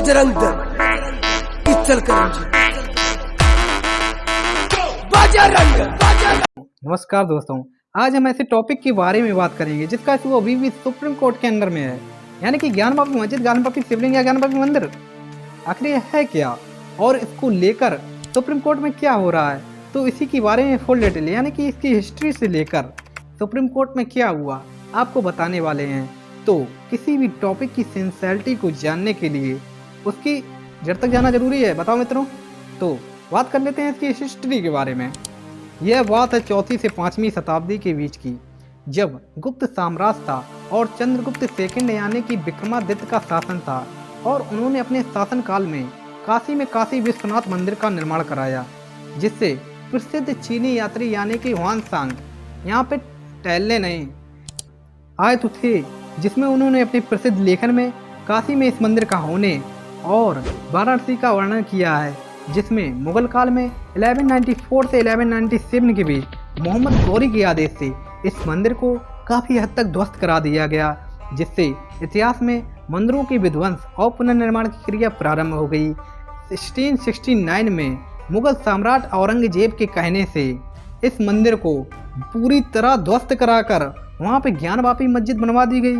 बजरंग दल की चल करेंगे बजरंग। नमस्कार दोस्तों, आज हम ऐसे टॉपिक के बारे में बात करेंगे जिसका इशू अभी भी सुप्रीम कोर्ट के अंदर में है, यानी कि ज्ञानवापी मस्जिद, ज्ञानवापी शिवलिंग या ज्ञानवापी मंदिर आखिर यह है क्या और इसको लेकर सुप्रीम कोर्ट में क्या हो रहा है। तो इसी के बारे में फुल डिटेल, यानी कि इसकी हिस्ट्री से लेकर सुप्रीम कोर्ट में क्या हुआ आपको बताने वाले हैं। तो किसी भी टॉपिक की सिंसियरिटी को जानने के लिए उसकी जड़ तक जाना जरूरी है। बताओ मित्रों, तो बात कर लेते हैं इसकी हिस्ट्री के बारे में। यह बात है 4वीं से 5वीं शताब्दी के बीच की, जब गुप्त साम्राज्य था और चंद्रगुप्त सेकंड यानी कि विक्रमादित्य का शासन था, और उन्होंने अपने शासनकाल में काशी विश्वनाथ मंदिर का निर्माण कराया, जिससे प्रसिद्ध चीनी यात्री यानी कि ह्वानसांग यहाँ पे टहलने नहीं आए तो थे, जिसमें उन्होंने अपने प्रसिद्ध लेखन में काशी में इस मंदिर का होने और वाराणसी का वर्णन किया है, जिसमें मुगल काल में 1194 से 1197 के बीच मोहम्मद गौरी के आदेश से इस मंदिर को काफ़ी हद तक ध्वस्त करा दिया गया, जिससे इतिहास में मंदिरों के विध्वंस और पुनर्निर्माण की क्रिया प्रारंभ हो गई। 1669 में मुगल सम्राट औरंगजेब के कहने से इस मंदिर को पूरी तरह ध्वस्त कराकर वहाँ पे ज्ञानवापी मस्जिद बनवा दी गई,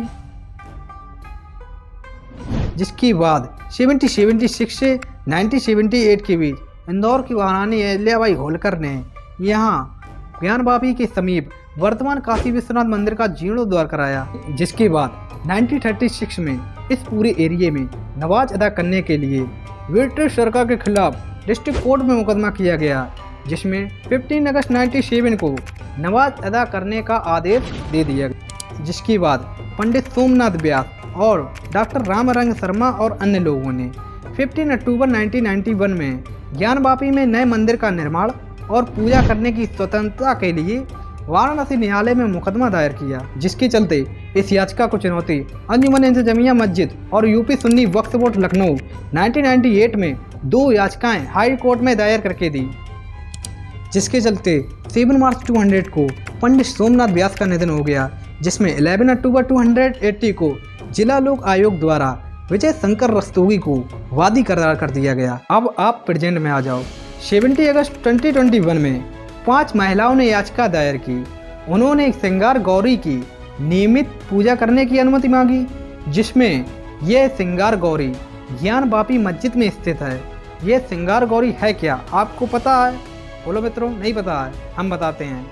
जिसके बाद 1776 से 1978 के बीच इंदौर की महारानी अहिल्याबाई होलकर ने यहाँ ज्ञानवापी के समीप वर्तमान काशी विश्वनाथ मंदिर का जीर्णोद्धार कराया, जिसके बाद 1936 में इस पूरे एरिया में नमाज अदा करने के लिए ब्रिटिश सरकार के खिलाफ डिस्ट्रिक्ट कोर्ट में मुकदमा किया गया, जिसमें 15 अगस्त 1997 को नमाज अदा करने का आदेश दे दिया गया। जिसके बाद पंडित सोमनाथ व्यास और डॉक्टर रामरंग शर्मा और अन्य लोगों ने 15 अक्टूबर 1991 में ज्ञानवापी में नए मंदिर का निर्माण और पूजा करने की स्वतंत्रता के लिए वाराणसी न्यायालय में मुकदमा दायर किया, जिसके चलते इस याचिका को चुनौती अंजुमन इंतजामिया मस्जिद और यूपी सुन्नी वक्फ बोर्ड लखनऊ 1998 में 2 याचिकाएं हाई कोर्ट में दायर करके दी, जिसके चलते 7 मार्च 200 को पंडित सोमनाथ व्यास का निधन हो गया, जिसमें 11 अक्टूबर 280 को जिला लोक आयोग द्वारा विजय शंकर रस्तोगी को वादी करार कर दिया गया। अब आप प्रेजेंट में आ जाओ। 17 अगस्त 2021 में 5 महिलाओं ने याचिका दायर की। उन्होंने श्रृंगार गौरी की नियमित पूजा करने की अनुमति मांगी, जिसमें यह श्रृंगार गौरी ज्ञानवापी मस्जिद में स्थित है। यह श्रृंगार गौरी है क्या, आपको पता है? बोलो मित्रों, नहीं पता है? हम बताते हैं।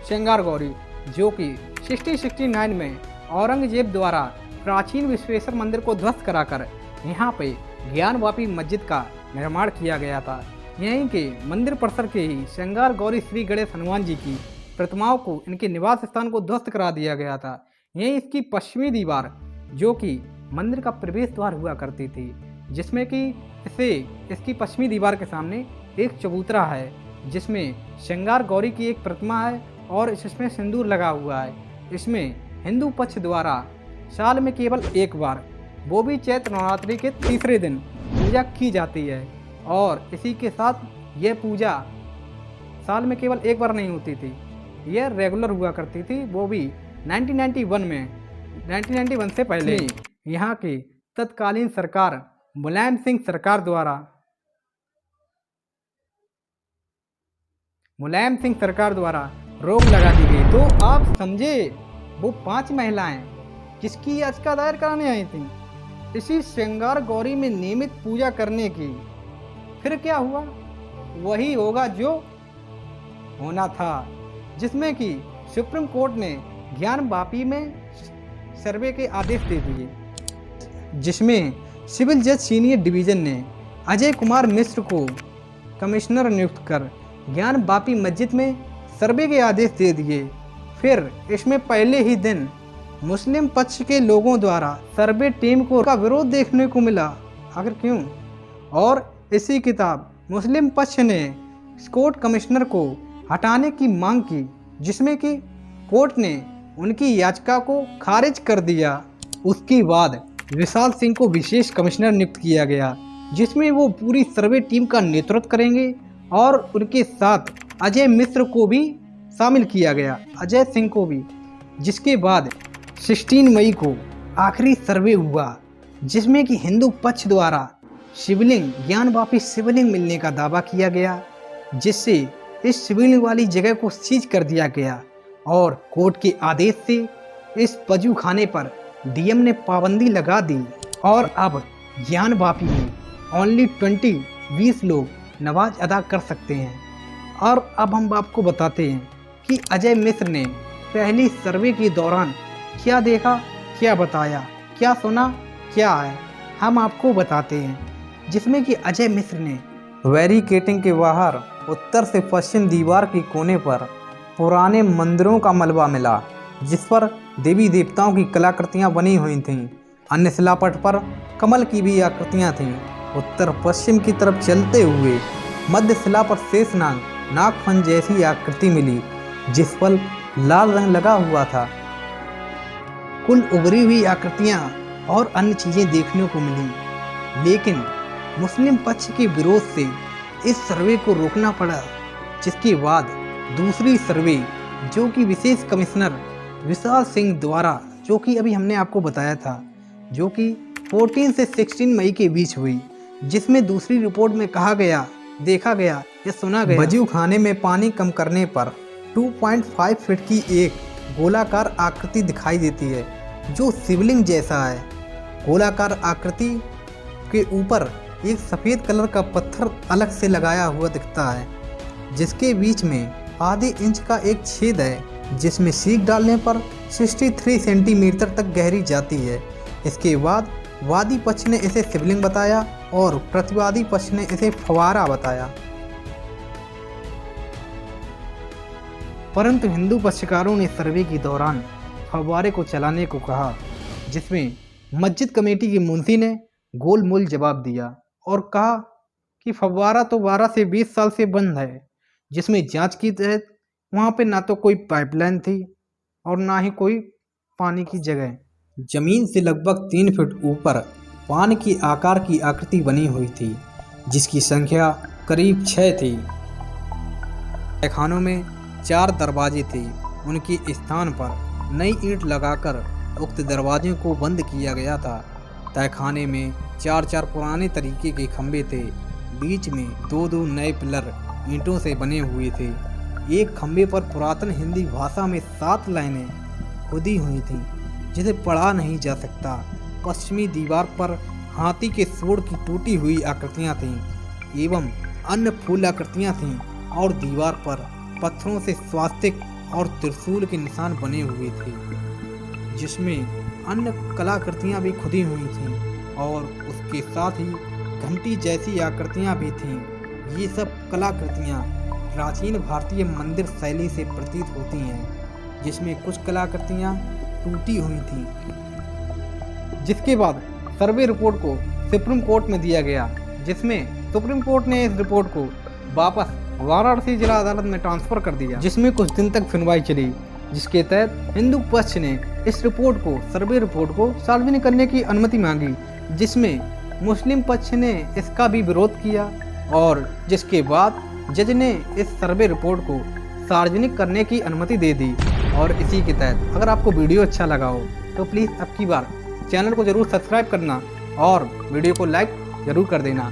श्रृंगार गौरी जो कि 1669 में औरंगजेब द्वारा प्राचीन विश्वेश्वर मंदिर को ध्वस्त कराकर यहाँ पे ज्ञानवापी मस्जिद का निर्माण किया गया था। यहीं के मंदिर परिसर के ही श्रृंगार गौरी श्री गणेश हनुमान जी की प्रतिमाओं को इनके निवास स्थान को ध्वस्त करा दिया गया था। यहीं इसकी पश्चिमी दीवार जो कि मंदिर का प्रवेश द्वार हुआ करती थी, जिसमें कि इसकी पश्चिमी दीवार के सामने एक चबूतरा है, जिसमें श्रृंगार गौरी की एक प्रतिमा है और इसमें सिंदूर लगा हुआ है। इसमें हिंदू पक्ष द्वारा साल में केवल एक बार, वो भी चैत्र नवरात्रि के तीसरे दिन पूजा की जाती है, और इसी के साथ यह पूजा साल में केवल एक बार नहीं होती थी, यह रेगुलर हुआ करती थी, वो भी 1991 से पहले यहाँ की तत्कालीन सरकार मुलायम सिंह सरकार द्वारा रोक लगा दी गई। तो आप समझे, वो 5 महिलाएं किसकी याचिका दायर कराने आई थी? इसी श्रृंगार गौरी में नियमित पूजा करने की। फिर क्या हुआ? वही होगा जो होना था, जिसमें कि सुप्रीम कोर्ट ने ज्ञानवापी में सर्वे के आदेश दे दिए, जिसमें सिविल जज सीनियर डिवीजन ने अजय कुमार मिश्र को कमिश्नर नियुक्त कर ज्ञानवापी मस्जिद में सर्वे के आदेश दे दिए। फिर इसमें पहले ही दिन मुस्लिम पक्ष के लोगों द्वारा सर्वे टीम को का विरोध देखने को मिला। आखिर क्यों? और इसी किताब मुस्लिम पक्ष ने कोर्ट कमिश्नर को हटाने की मांग की, जिसमें कि कोर्ट ने उनकी याचिका को खारिज कर दिया। उसके बाद विशाल सिंह को विशेष कमिश्नर नियुक्त किया गया, जिसमें वो पूरी सर्वे टीम का नेतृत्व करेंगे, और उनके साथ अजय मिश्र को भी शामिल किया गया, अजय सिंह को भी। जिसके बाद 16 मई को आखिरी सर्वे हुआ, जिसमें कि हिंदू पक्ष द्वारा शिवलिंग ज्ञानवापी शिवलिंग मिलने का दावा किया गया, जिससे इस शिवलिंग वाली जगह को सीज कर दिया गया और कोर्ट के आदेश से इस वजू खाने पर डीएम ने पाबंदी लगा दी और अब ज्ञानवापी में ओनली 20 लोग नमाज अदा कर सकते हैं। और अब हम आपको बताते हैं कि अजय मिश्र ने पहली सर्वे के दौरान क्या देखा, क्या बताया, क्या सुना, क्या है, हम आपको बताते हैं। जिसमें कि अजय मिश्र ने बैरिकेडिंग के बाहर उत्तर से पश्चिम दीवार के कोने पर पुराने मंदिरों का मलबा मिला, जिस पर देवी देवताओं की कलाकृतियां बनी हुई थीं। अन्य शिलापट पर कमल की भी आकृतियां थीं। उत्तर पश्चिम की तरफ चलते हुए मध्य शिला पर शेषनाग नागफन जैसी आकृति मिली, जिस पर लाल रंग लगा हुआ था। कुल उभरी हुई आकृतियां और अन्य चीजें देखने को मिली, लेकिन मुस्लिम पक्ष के विरोध से इस सर्वे को रोकना पड़ा, जिसके बाद दूसरी सर्वे जो कि विशेष कमिश्नर विशाल सिंह द्वारा, जो कि अभी हमने आपको बताया था, जो कि 14 से 16 मई के बीच हुई, जिसमें दूसरी रिपोर्ट में कहा गया, देखा गया या सुना गया वजू खाने में पानी कम करने पर 2.5 फीट की एक गोलाकार आकृति दिखाई देती है, जो शिवलिंग जैसा है। गोलाकार आकृति के ऊपर एक सफ़ेद कलर का पत्थर अलग से लगाया हुआ दिखता है, जिसके बीच में आधे इंच का एक छेद है, जिसमें सीख डालने पर 63 सेंटीमीटर तक गहरी जाती है। इसके बाद वादी पक्ष ने इसे शिवलिंग बताया और प्रतिवादी पक्ष ने इसे फव्वारा बताया। परंतु हिंदू पक्षकारों ने सर्वे के दौरान फव्वारे को चलाने को कहा, जिसमें मस्जिद कमेटी के मुंशी ने गोलमोल जवाब दिया और कहा कि फव्वारा तो 12 से 20 साल से बंद है। जिसमें जांच की तहत वहाँ पे ना तो कोई पाइपलाइन थी और ना ही कोई पानी की जगह। जमीन से लगभग 3 फीट ऊपर पान की आकार की आकृति बनी हुई थी, जिसकी संख्या करीब 6 थी। तहखानों में 4 दरवाजे थे। उनके स्थान पर नई ईंट लगाकर उक्त दरवाजों को बंद किया गया था। तहखाने में 4 पुराने तरीके के खंभे थे। बीच में 2 नए पिलर ईंटों से बने हुए थे। एक खंभे पर पुरातन हिंदी भाषा में 7 लाइनें खुदी हुई थीं, जिसे पढ़ा नहीं जा सकता। पश्चिमी दीवार पर हाथी के सूंड की टूटी हुई आकृतियां थीं एवं अन्य फूल आकृतियां थीं और दीवार पर पत्थरों से स्वास्तिक और त्रिशूल के निशान बने हुए थे, जिसमें अन्य कलाकृतियां भी खुदी हुई थीं और उसके साथ ही घंटी जैसी आकृतियां भी थीं। ये सब कलाकृतियां प्राचीन भारतीय मंदिर शैली से प्रतीत होती हैं, जिसमें कुछ कलाकृतियां टूटी हुई थीं। जिसके बाद सर्वे रिपोर्ट को सुप्रीम कोर्ट में दिया गया, जिसमें सुप्रीम कोर्ट ने इस रिपोर्ट को वापस वाराणसी जिला अदालत में ट्रांसफर कर दिया, जिसमें कुछ दिन तक सुनवाई चली, जिसके तहत हिंदू पक्ष ने इस रिपोर्ट को, सर्वे रिपोर्ट को सार्वजनिक करने की अनुमति मांगी, जिसमें मुस्लिम पक्ष ने इसका भी विरोध किया और जिसके बाद जज ने इस सर्वे रिपोर्ट को सार्वजनिक करने की अनुमति दे दी। और इसी के तहत अगर आपको वीडियो अच्छा लगा हो तो प्लीज़ अब की बार चैनल को ज़रूर सब्सक्राइब करना और वीडियो को लाइक ज़रूर कर देना।